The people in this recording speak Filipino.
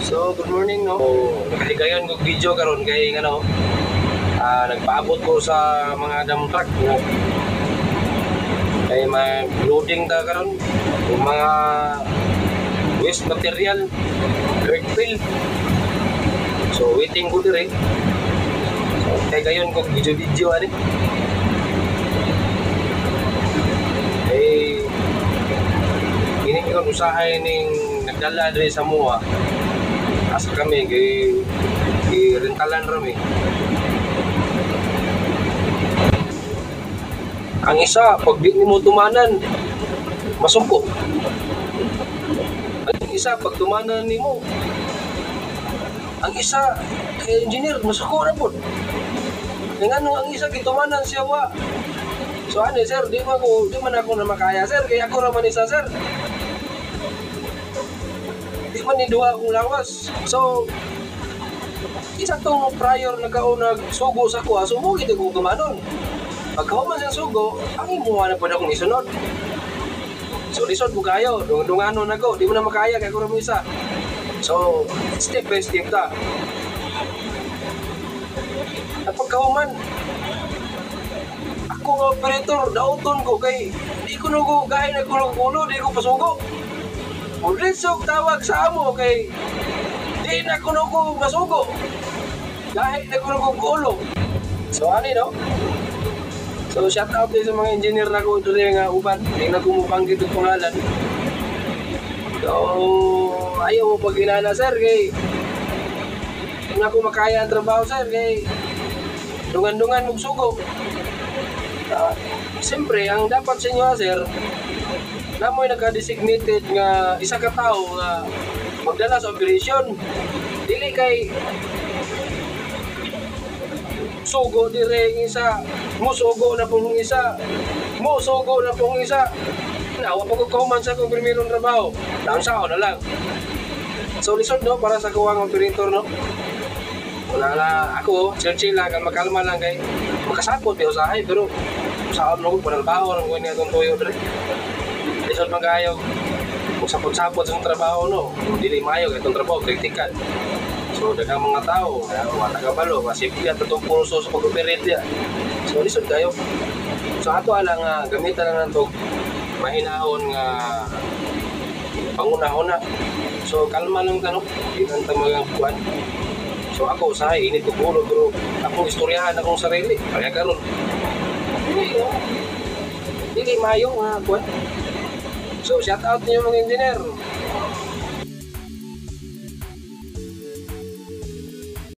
So, good morning, no? Nakahigayon ko video karon kay nagpaabot ko sa mga dump truck, no? Kay mag-loading ta karon yung mga waste material, dirt fill. So, waiting ko dire. So, kay gayon ko video ani. Eh, ini ko usahay ning nagdala dire sa mua. Asa kami rentalan rami. Ang isa, pag di mo tumanan, masumpo. Ang isa, pag tumanan nimo, ang isa, kay engineer, masuko na po. Ang isa, kitumanan siya wa. So ano, sir, di man ako na makaya, sir, kaya ako naman isa, sir. Di man niduha akong lawas. So, isa tong prior nagkaunag sugo sa kuha, sumo gito kong tumanon. Pagkahuman sa sugo, ang imuha na po na akong isunod. So, lisod po kayo, dunganon ako, di mo na makaya, kaya ko naman isa. So, step by step ta. At pagkahuman, ako nga operator, dauton ko kay di ko nugo, gahin ako ng ulo, di ko pasugo. Ulisog tawag sa amo kay di na ko nugo masugo. Gahin na ko nugo ulo. So, ano no? So, shout out din sa mga engineer na ko ito rin nga uban. Hindi na kumupanggit ang pangalan. So, ayaw mo pag inana, sir, kay hindi na ko makaya ang trabaho, sir, kay dungan-dungan magsugo. Siyempre, ang dapat sa inyo, sir, na mo'y naka-designated nga isa ka tao nga magdala sa operasyon. Dili kay sugo dire ang isa, musugo na pong isa, musugo na pong isa. Nawa pa ko kauman sa kong primerong trabaho. Naunsaon na lang. So lisod no, para sa kuwang operator no. Wala na ako, chill lang, makalma lang kay makasapot yung usahay, pero saan mo ko panalbaho ng kuha niya itong tuyo dire. Lisod man kayo, kung sapot-sapot sa trabaho no, dili mayo itong trabaho, critical. So, dagang mga tao, wala ka balo, masipin yan, itong pulso sa pag-operate yan. So, lisod kayo. So, ato alang gamitan lang ito, mahinahon nga panguna-una. So, kalma lang tanong, ilan ta mga kuwan. So, ako, usahay, init ko pulo, pero akong istoryahan akong sarili, kaya karon. Hindi mayo nga kuwan. So, shout out niyo mga engineer.